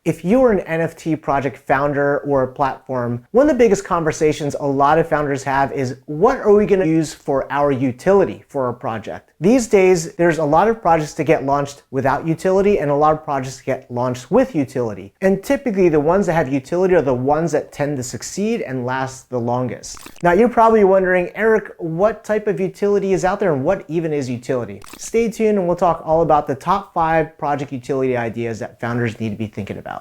If you are an NFT project founder or a platform, one of the biggest conversations a lot of founders have is, what are we going to use for our utility for our project? These days, there's a lot of projects that get launched without utility and a lot of projects get launched with utility. And typically the ones that have utility are the ones that tend to succeed and last the longest. Now you're probably wondering, Eric, what type of utility is out there and what even is utility? Stay tuned and we'll talk all about the top 5 project utility ideas that founders need to be thinking about.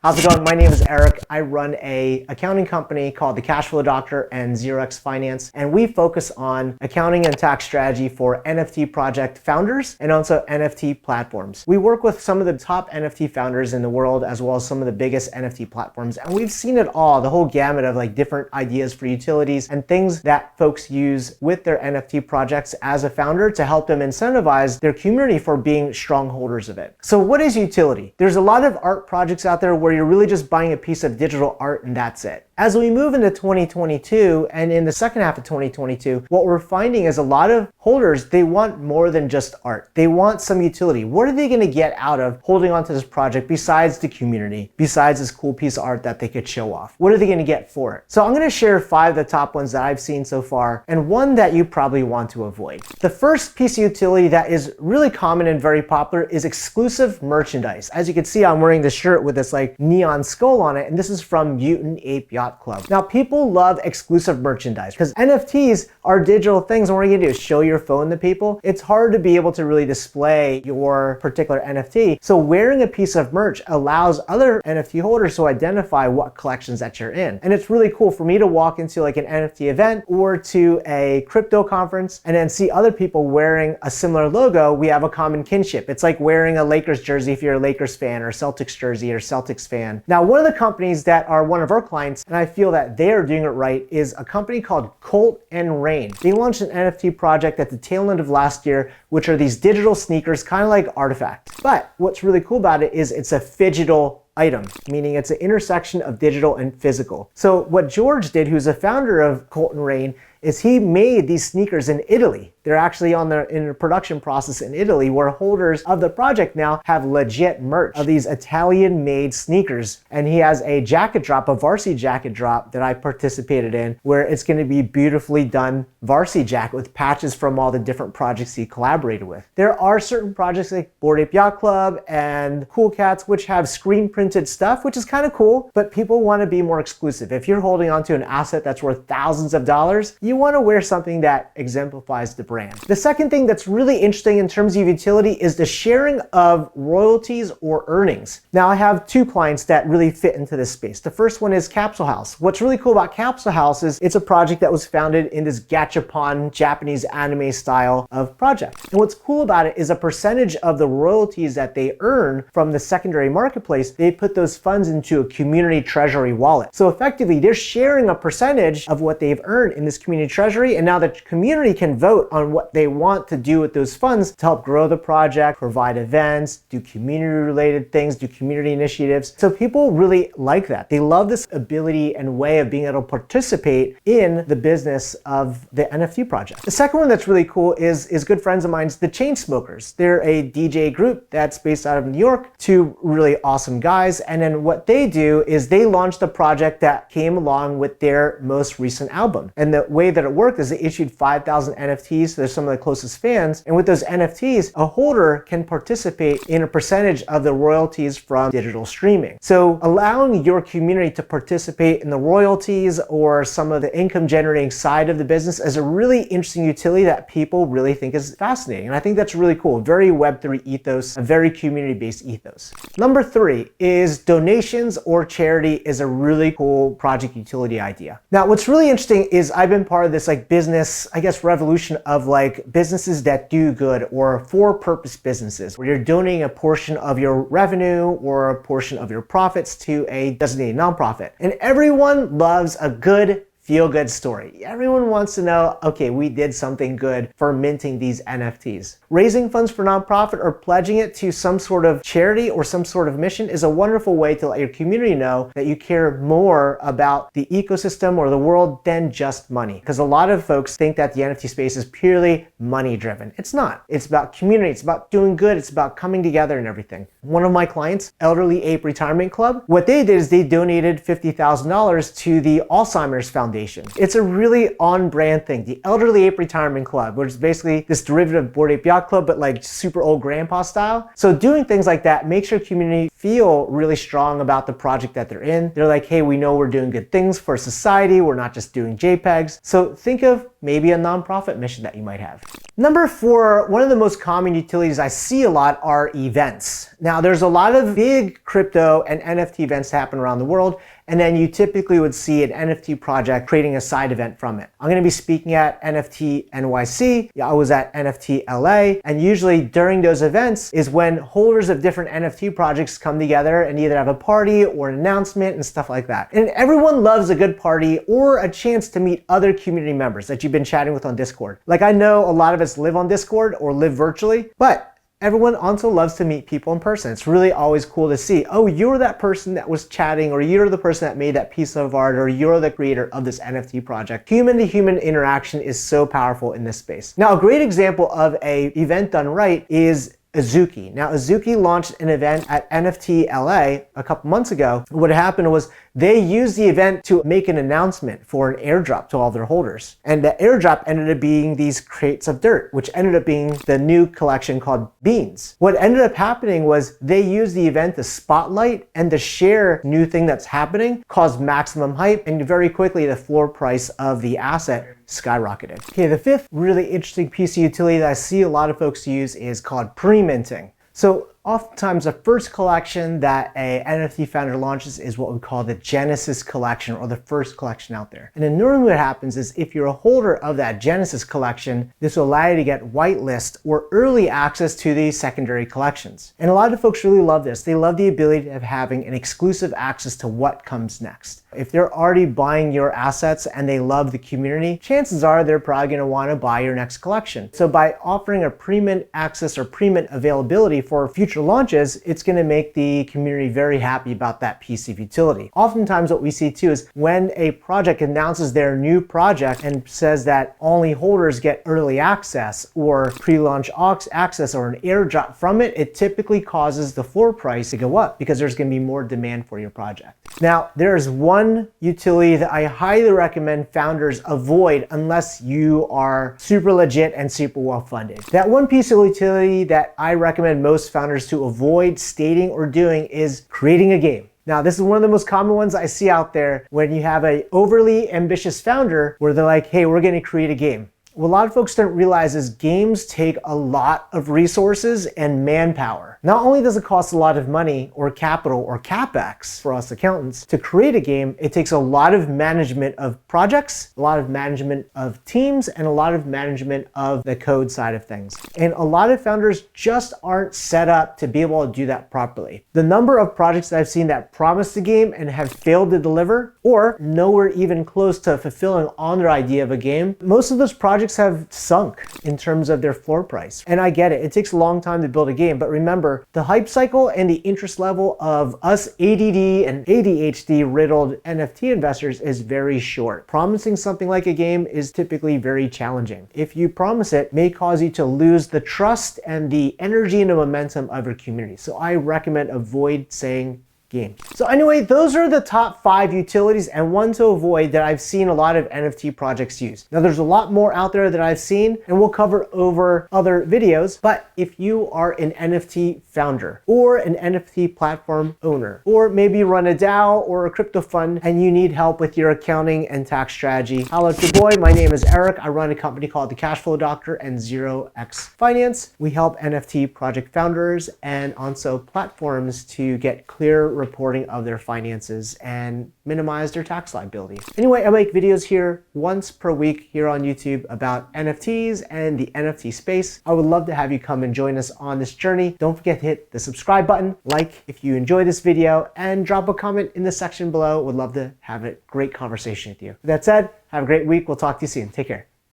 How's it going? My name is Eric. I run an accounting company called the CashFlow Doctor and 0x Finance, and we focus on accounting and tax strategy for NFT project founders and also NFT platforms. We work with some of the top NFT founders in the world as well as some of the biggest NFT platforms, and we've seen it all, the whole gamut of like different ideas for utilities and things that folks use with their NFT projects as a founder to help them incentivize their community for being strong holders of it. So what is utility? There's a lot of art projects out there where you're really just buying a piece of digital art and that's it. As we move into 2022 and in the second half of 2022, what we're finding is a lot of holders, they want more than just art. They want some utility. What are they going to get out of holding onto this project besides the community, besides this cool piece of art that they could show off? What are they going to get for it? So I'm going to share 5 of the top ones that I've seen so far and one that you probably want to avoid. The first piece of utility that is really common and very popular is exclusive merchandise. As you can see, I'm wearing this shirt with this like neon skull on it, and this is from Mutant Ape Yacht Club. Now, people love exclusive merchandise because NFTs are digital things, and what you're gonna do is show your phone to people. It's hard to be able to really display your particular NFT. So wearing a piece of merch allows other NFT holders to identify what collections that you're in. And it's really cool for me to walk into like an NFT event or to a crypto conference and then see other people wearing a similar logo. We have a common kinship. It's like wearing a Lakers jersey if you're a Lakers fan, or Celtics jersey or Celtics fan. Now, one of the companies that are one of our clients, and I feel that they are doing it right, is a company called Colt and Rain. They launched an NFT project at the tail end of last year, which are these digital sneakers, kind of like Artifact. But what's really cool about it is it's a phygital item, meaning it's an intersection of digital and physical. So what George did, who's a founder of Colt and Rain, is he made these sneakers in Italy. They're actually in the production process in Italy, where holders of the project now have legit merch of these Italian-made sneakers. And he has a jacket drop, a varsity jacket drop that I participated in, where it's gonna be beautifully done varsity jacket with patches from all the different projects he collaborated with. There are certain projects like Bored Ape Yacht Club and Cool Cats, which have screen printed stuff, which is kind of cool, but people wanna be more exclusive. If you're holding onto an asset that's worth thousands of dollars, you wanna wear something that exemplifies the brand. The second thing that's really interesting in terms of utility is the sharing of royalties or earnings. Now, I have 2 clients that really fit into this space. The first one is Capsule House. What's really cool about Capsule House is it's a project that was founded in this gachapon Japanese anime style of project. And what's cool about it is a percentage of the royalties that they earn from the secondary marketplace, they put those funds into a community treasury wallet. So effectively, they're sharing a percentage of what they've earned in this community treasury, and now the community can vote on what they want to do with those funds to help grow the project, provide events, do community related things, do community initiatives. So people really like that. They love this ability and way of being able to participate in the business of the NFT project. The second one that's really cool is good friends of mine's, the Chainsmokers. They're a DJ group that's based out of New York, 2 really awesome guys. And then what they do is they launched a project that came along with their most recent album. And the way that it worked is they issued 5,000 NFTs. They're some of the closest fans. And with those NFTs, a holder can participate in a percentage of the royalties from digital streaming. So allowing your community to participate in the royalties or some of the income generating side of the business is a really interesting utility that people really think is fascinating. And I think that's really cool. Very Web3 ethos, a very community-based ethos. Number 3 is donations or charity is a really cool project utility idea. Now, what's really interesting is I've been part of this like business, I guess, revolution of like businesses that do good or for-purpose businesses, where you're donating a portion of your revenue or a portion of your profits to a designated nonprofit. And everyone loves a good feel-good story. Everyone wants to know, okay, we did something good for minting these NFTs. Raising funds for nonprofit or pledging it to some sort of charity or some sort of mission is a wonderful way to let your community know that you care more about the ecosystem or the world than just money. Because a lot of folks think that the NFT space is purely money driven. It's not. It's about community. It's about doing good. It's about coming together and everything. One of my clients, Elderly Ape Retirement Club, what they did is they donated $50,000 to the Alzheimer's Foundation. It's a really on-brand thing. The Elderly Ape Retirement Club, which is basically this derivative of Bored Ape Yacht Club, but like super old grandpa style. So doing things like that makes your community feel really strong about the project that they're in. They're like, hey, we know we're doing good things for society. We're not just doing JPEGs. So think of maybe a nonprofit mission that you might have. Number 4, one of the most common utilities I see a lot are events. Now, there's a lot of big crypto and NFT events happen around the world, and then you typically would see an NFT project creating a side event from it. I'm gonna be speaking at NFT NYC. I was at NFT LA, and usually during those events is when holders of different NFT projects come together and either have a party or an announcement and stuff like that. And everyone loves a good party or a chance to meet other community members that you've been chatting with on Discord. Like, I know a lot of us live on Discord or live virtually, but everyone also loves to meet people in person. It's really always cool to see, oh, you're that person that was chatting, or you're the person that made that piece of art, or you're the creator of this NFT project. Human to human interaction is so powerful in this space. Now, a great example of an event done right is Azuki. Now, Azuki launched an event at NFT LA a couple months ago. What happened was they used the event to make an announcement for an airdrop to all their holders. And the airdrop ended up being these crates of dirt, which ended up being the new collection called Beans. What ended up happening was they used the event to spotlight and to share new thing that's happening, caused maximum hype, and very quickly the floor price of the asset skyrocketed. Okay, the 5th really interesting piece of utility that I see a lot of folks use is called pre-minting. So oftentimes the first collection that a NFT founder launches is what we call the Genesis collection, or the first collection out there. And then normally what happens is if you're a holder of that Genesis collection, this will allow you to get whitelist or early access to these secondary collections. And a lot of folks really love this. They love the ability of having an exclusive access to what comes next. If they're already buying your assets and they love the community, chances are they're probably going to want to buy your next collection. So by offering a pre-mint access or pre-mint availability for future launches, it's going to make the community very happy about that piece of utility. Oftentimes what we see too is when a project announces their new project and says that only holders get early access or pre-launch access or an airdrop from it, it typically causes the floor price to go up because there's going to be more demand for your project. Now, there's one utility that I highly recommend founders avoid unless you are super legit and super well funded. That one piece of utility that I recommend most founders to avoid stating or doing is creating a game. Now, this is one of the most common ones I see out there when you have an overly ambitious founder where they're like, hey, we're going to create a game. What a lot of folks don't realize is games take a lot of resources and manpower. Not only does it cost a lot of money or capital or capex for us accountants to create a game, it takes a lot of management of projects, a lot of management of teams, and a lot of management of the code side of things. And a lot of founders just aren't set up to be able to do that properly. The number of projects that I've seen that promised the game and have failed to deliver, or nowhere even close to fulfilling on their idea of a game, most of those projects have sunk in terms of their floor price. And I get it. It takes a long time to build a game, but remember, the hype cycle and the interest level of us ADD and ADHD riddled NFT investors is very short. Promising something like a game is typically very challenging. If you promise it, may cause you to lose the trust and the energy and the momentum of your community. So I recommend avoid saying game. So anyway, those are the top 5 utilities and one to avoid that I've seen a lot of NFT projects use. Now there's a lot more out there that I've seen and we'll cover over other videos, but if you are an NFT founder or an NFT platform owner, or maybe run a DAO or a crypto fund and you need help with your accounting and tax strategy, holla at your boy. My name is Eric. I run a company called the CashFlow Doctor and 0x Finance. We help NFT project founders and also platforms to get clear reporting of their finances and minimize their tax liability. Anyway, I make videos here once per week here on YouTube about NFTs and the NFT space. I would love to have you come and join us on this journey. Don't forget to hit the subscribe button, like if you enjoyed this video, and drop a comment in the section below. Would love to have a great conversation with you. With that said, have a great week. We'll talk to you soon. Take care.